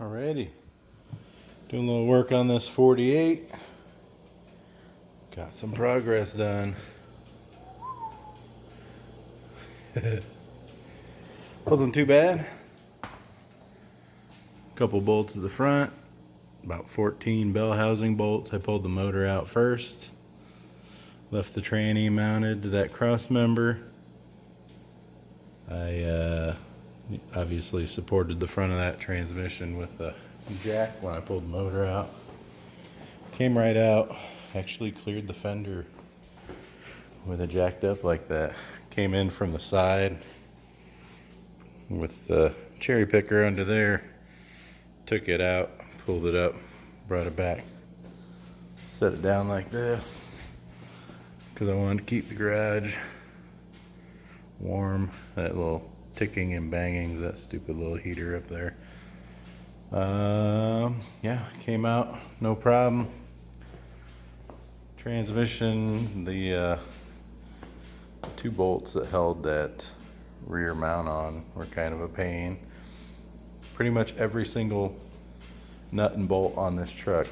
Alrighty, doing a little work on this 48. Got some progress done. Wasn't too bad. Couple bolts at the front, about 14 bell housing bolts. I pulled the motor out first, left the tranny mounted to that cross member. I obviously supported the front of that transmission with the jack when I pulled the motor out. Came right out, actually cleared the fender with it jacked up like that. Came in from the side with the cherry picker under there, took it out, pulled it up, brought it back, set it down like this because I wanted to keep the garage warm. That little ticking and banging, that stupid little heater up there. Yeah, came out no problem. Transmission, the two bolts that held that rear mount on were kind of a pain. Pretty much every single nut and bolt on this truck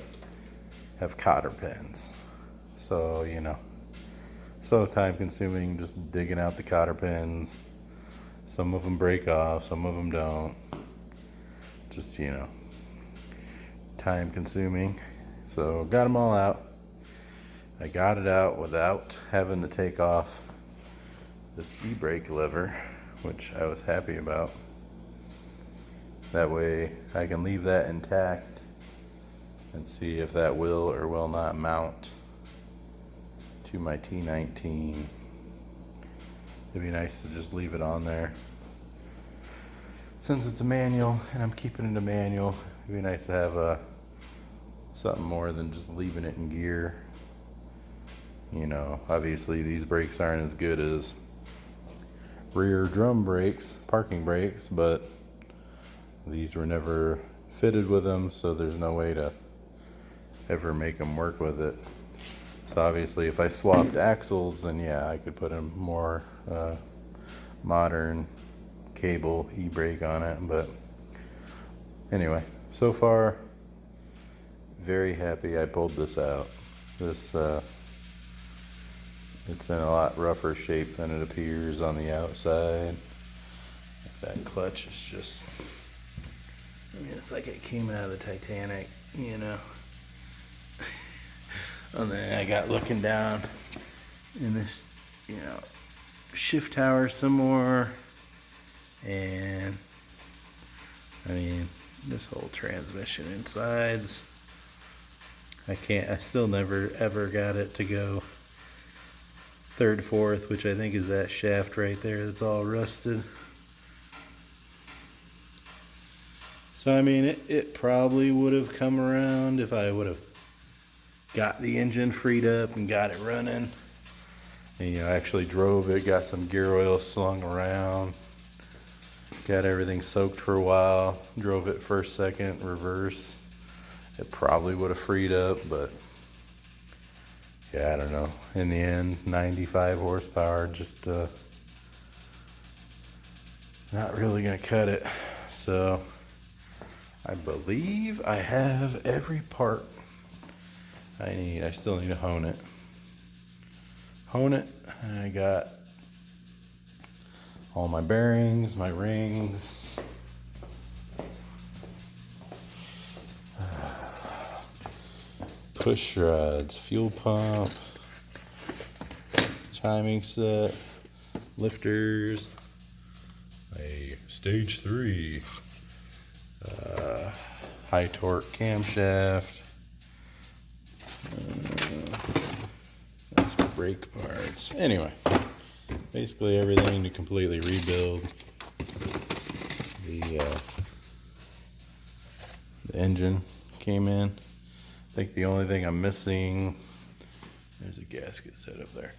have cotter pins, so so time consuming just digging out the cotter pins. Some of them break off, some of them don't. Just, time consuming. So got them all out. I got it out without having to take off this e-brake lever, which I was happy about. That way I can leave that intact and see if that will or will not mount to my T19. It'd be nice to just leave it on there. Since it's a manual and I'm keeping it a manual, it'd be nice to have something more than just leaving it in gear. Obviously these brakes aren't as good as rear drum brakes, parking brakes, but these were never fitted with them, so there's no way to ever make them work with it. So obviously if I swapped axles, then yeah, I could put a more modern cable e-brake on it. But anyway, so far very happy I pulled this out. It's in a lot rougher shape than it appears on the outside. That clutch is just, it's like it came out of the Titanic, And then I got looking down in this, shift tower some more. And this whole transmission insides, I still never ever got it to go third, fourth, which I think is that shaft right there that's all rusted. So it probably would have come around if I would have got the engine freed up and got it running. And actually drove it, got some gear oil slung around, got everything soaked for a while, drove it first, second, reverse. It probably would have freed up, but yeah, I don't know. In the end, 95 horsepower, just not really gonna cut it. So I believe I have every part I need. I still need to hone it. I got all my bearings, my rings, push rods, fuel pump, timing set, lifters, a stage 3 high torque camshaft, that's for brake parts. Anyway, basically everything to completely rebuild the engine. Came in. I think the only thing I'm missing, there's a gasket set up there.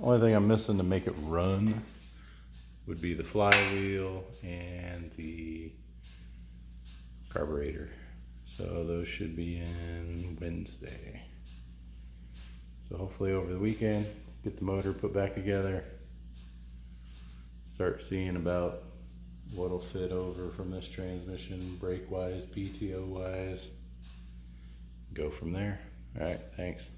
Only thing I'm missing to make it run would be the flywheel and the carburetor. So those should be in Wednesday. So hopefully over the weekend, get the motor put back together, start seeing about what'll fit over from this transmission, brake wise, PTO wise. Go from there. All right, thanks.